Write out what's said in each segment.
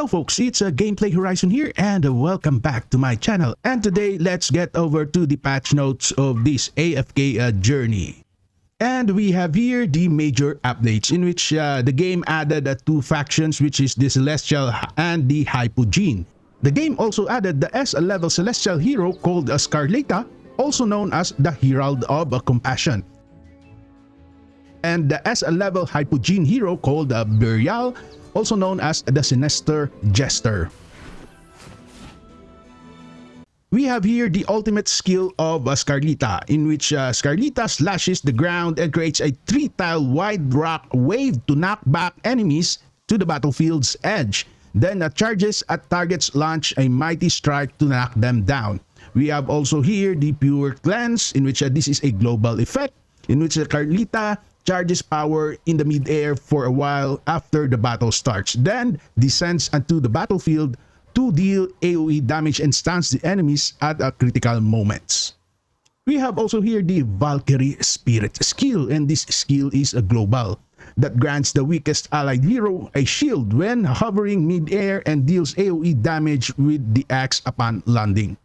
Hello folks, it's Gameplay Horizon here and welcome back to my channel. And today, let's get over to the patch notes of this AFK Journey. And we have here the major updates in which the game added two factions, which is the Celestial and the Hypogene. The game also added the S-level Celestial hero called Scarletta, also known as the Herald of Compassion. And the S-level Hypogene hero called Burial, also known as the Sinister Jester. We have here the ultimate skill of Scarletta, in which Scarletta slashes the ground and creates a 3-tile wide rock wave to knock back enemies to the battlefield's edge. Then charges at targets launch a mighty strike to knock them down. We have also here the Pure Cleanse, in which this is a global effect, in which Scarletta charges power in the mid-air for a while after the battle starts, then descends onto the battlefield to deal AoE damage and stuns the enemies at critical moments. We have also here the Valkyrie Spirit skill, and this skill is global, that grants the weakest allied hero a shield when hovering mid-air and deals AoE damage with the axe upon landing.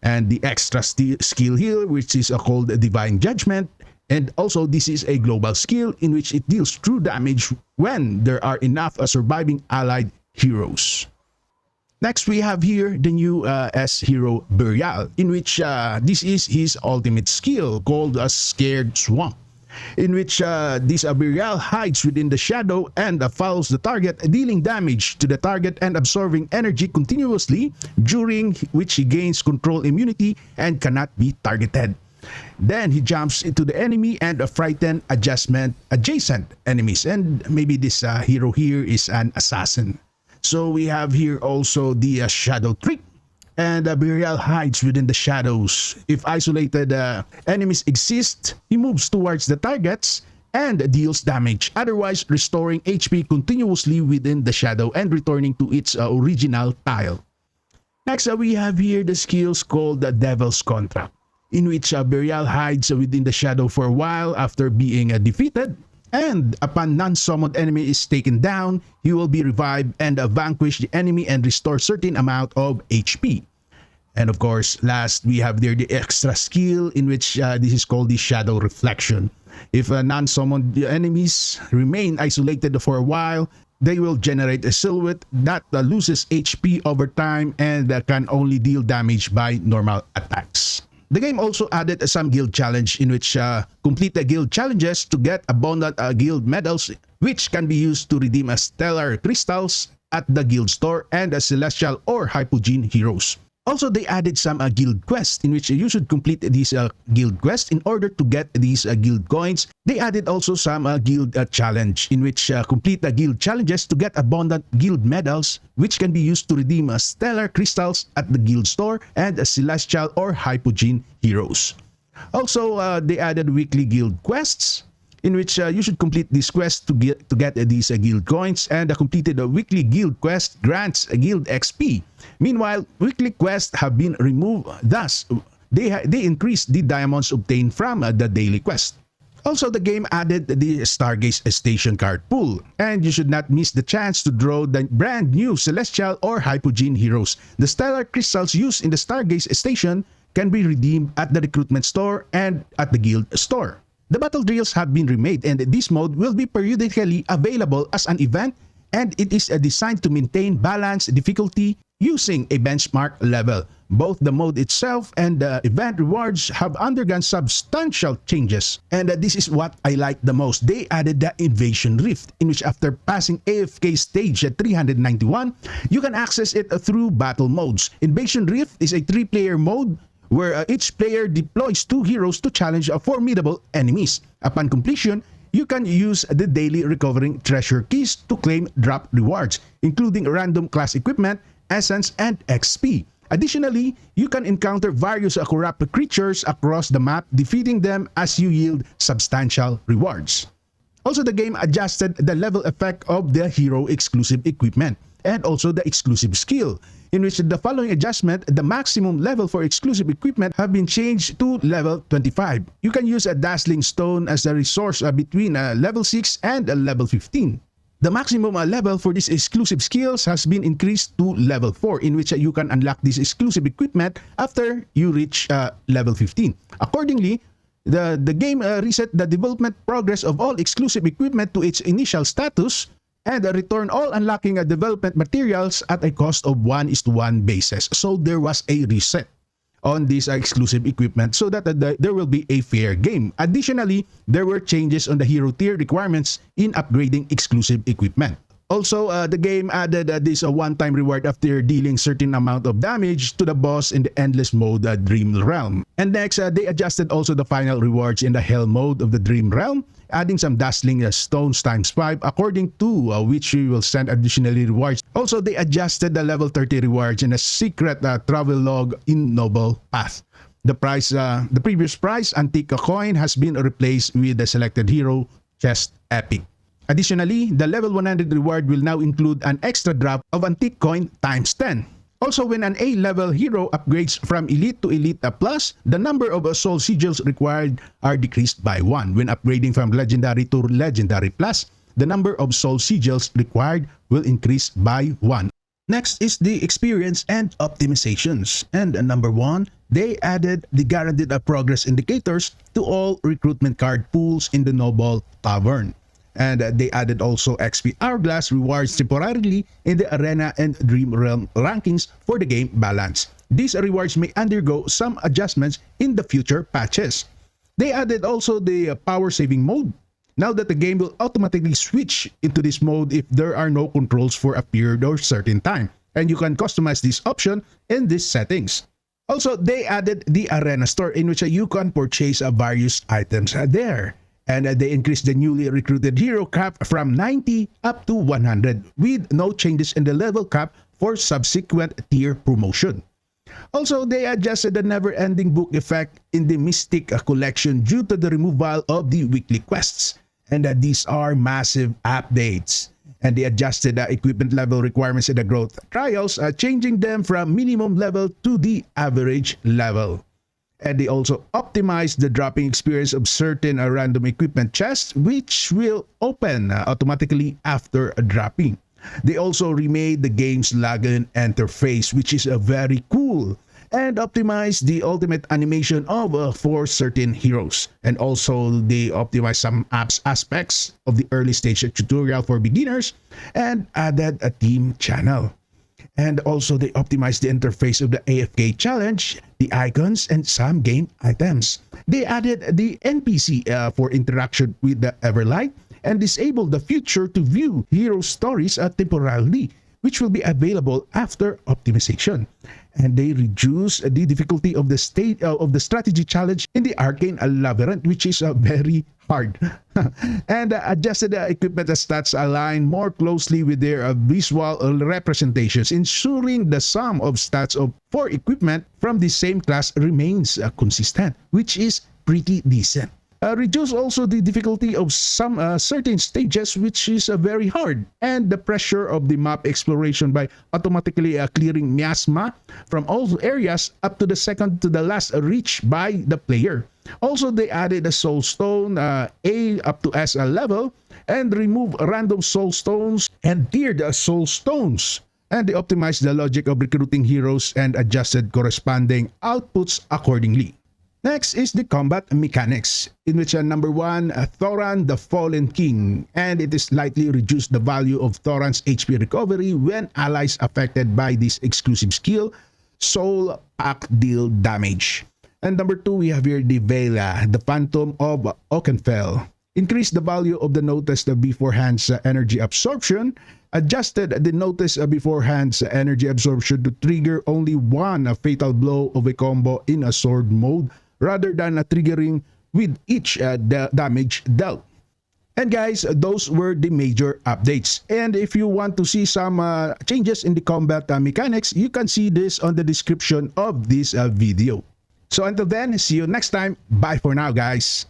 And the extra skill here, which is called Divine Judgment, and also this is a global skill in which it deals true damage when there are enough surviving allied heroes. Next, we have here the new S-hero Burial, in which this is his ultimate skill called a Scared Swamp, in which this Burial hides within the shadow and follows the target, dealing damage to the target and absorbing energy continuously, during which he gains control immunity and cannot be targeted. Then he jumps into the enemy and frighten adjacent enemies. And maybe this hero here is an assassin. So we have here also the shadow trick. And Burial hides within the shadows. If isolated enemies exist, he moves towards the targets and deals damage, otherwise restoring HP continuously within the shadow and returning to its original tile. Next, we have here the skills called the Devil's Contract, in which Burial hides within the shadow for a while after being defeated, and upon non-summoned enemy is taken down, he will be revived and vanquish the enemy and restore certain amount of HP. And of course, last we have there the extra skill, in which this is called the Shadow Reflection. If non-summoned enemies remain isolated for a while, they will generate a silhouette that loses HP over time and can only deal damage by normal attacks. The game also added some guild challenge, in which complete the guild challenges to get abundant guild medals, which can be used to redeem stellar crystals at the guild store and celestial or hypogene heroes. Also, they added some guild quests, in which you should complete these guild quests in order to get these guild coins. They added also some guild challenge, in which complete the guild challenges to get abundant guild medals, which can be used to redeem stellar crystals at the guild store and celestial or hypogene heroes. Also, they added weekly guild quests, in which you should complete this quest to get these guild coins, and a completed weekly guild quest grants guild XP. Meanwhile, weekly quests have been removed, thus they increase the diamonds obtained from the daily quest. Also, the game added the Stargaze Station card pool, and you should not miss the chance to draw the brand new Celestial or Hypogene heroes. The stellar crystals used in the Stargaze Station can be redeemed at the recruitment store and at the guild store. The battle drills have been remade, and this mode will be periodically available as an event, and it is designed to maintain balanced difficulty using a benchmark level. Both the mode itself and the event rewards have undergone substantial changes, and this is what I like the most. They added the Invasion Rift, in which after passing AFK stage at 391, you can access it through battle modes. Invasion Rift is a 3-player mode where each player deploys 2 heroes to challenge formidable enemies. Upon completion, you can use the daily recovering treasure keys to claim drop rewards, including random class equipment, essence, and XP. Additionally, you can encounter various corrupt creatures across the map, defeating them as you yield substantial rewards. Also, the game adjusted the level effect of the hero exclusive equipment and also the exclusive skill, in which the following adjustment, the maximum level for exclusive equipment have been changed to level 25. You can use a Dazzling Stone as a resource between level 6 and level 15. The maximum level for these exclusive skills has been increased to level 4, in which you can unlock this exclusive equipment after you reach level 15. Accordingly, the game reset the development progress of all exclusive equipment to its initial status and return all unlocking development materials at a cost of 1:1 basis. So there was a reset on this exclusive equipment so that there will be a fair game. Additionally, there were changes on the hero tier requirements in upgrading exclusive equipment. Also, the game added this one-time reward after dealing certain amount of damage to the boss in the endless mode Dream Realm. And next, they adjusted also the final rewards in the Hell mode of the Dream Realm, adding some dazzling stones times 5, according to which we will send additionally rewards. Also, they adjusted the level 30 rewards in a secret travel log in Noble Path. The previous price, antique coin, has been replaced with the selected hero chest epic. Additionally, the level 100 reward will now include an extra drop of antique coin times 10. Also, when an A-level hero upgrades from Elite to Elite Plus, the number of soul sigils required are decreased by 1. When upgrading from Legendary to Legendary Plus, the number of soul sigils required will increase by 1. Next is the experience and optimizations. And number 1, they added the guaranteed progress indicators to all recruitment card pools in the Noble Tavern. And they added also XP Hourglass rewards temporarily in the Arena and Dream Realm rankings for the game balance. These rewards may undergo some adjustments in the future patches. They added also the power saving mode. Now that the game will automatically switch into this mode if there are no controls for a period or certain time. And you can customize this option in these settings. Also, they added the Arena store in which you can purchase various items there. And they increased the newly recruited hero cap from 90 up to 100 with no changes in the level cap for subsequent tier promotion. Also, they adjusted the never-ending book effect in the Mystic collection due to the removal of the weekly quests. And these are massive updates. And they adjusted the equipment level requirements in the growth trials, changing them from minimum level to the average level. And they also optimized the dropping experience of certain random equipment chests, which will open automatically after dropping. They also remade the game's login interface, which is very cool, and optimized the ultimate animation of for certain heroes. And also they optimized some aspects of the early stage tutorial for beginners and added a team channel. And also they optimized the interface of the AFK challenge, the icons, and some game items. They added the NPC for interaction with the Everlight and disabled the feature to view hero stories temporarily, which will be available after optimization. And they reduced the difficulty of the strategy challenge in the Arcane Labyrinth, which is very hard. And adjusted the equipment stats align more closely with their visual representations, ensuring the sum of stats of 4 equipment from the same class remains consistent, which is pretty decent. Reduce also the difficulty of some certain stages, which is very hard, and the pressure of the map exploration by automatically clearing miasma from all areas up to the second to the last reached by the player. Also, they added a soul stone A up to S level and remove random soul stones and tiered soul stones. And they optimized the logic of recruiting heroes and adjusted corresponding outputs accordingly. Next is the combat mechanics, in which number 1, Thoran the Fallen King, and it is slightly reduced the value of Thoran's HP recovery when allies affected by this exclusive skill, Soul Pack deal damage. And number 2, we have here the Vela, the Phantom of Oakenfell. Increased the value of the notice beforehand's energy absorption, adjusted the notice beforehand's energy absorption to trigger only one fatal blow of a combo in a sword mode, rather than triggering with each damage dealt. And guys, those were the major updates. And if you want to see some changes in the combat mechanics, you can see this on the description of this video. So until then, see you next time. Bye for now, guys.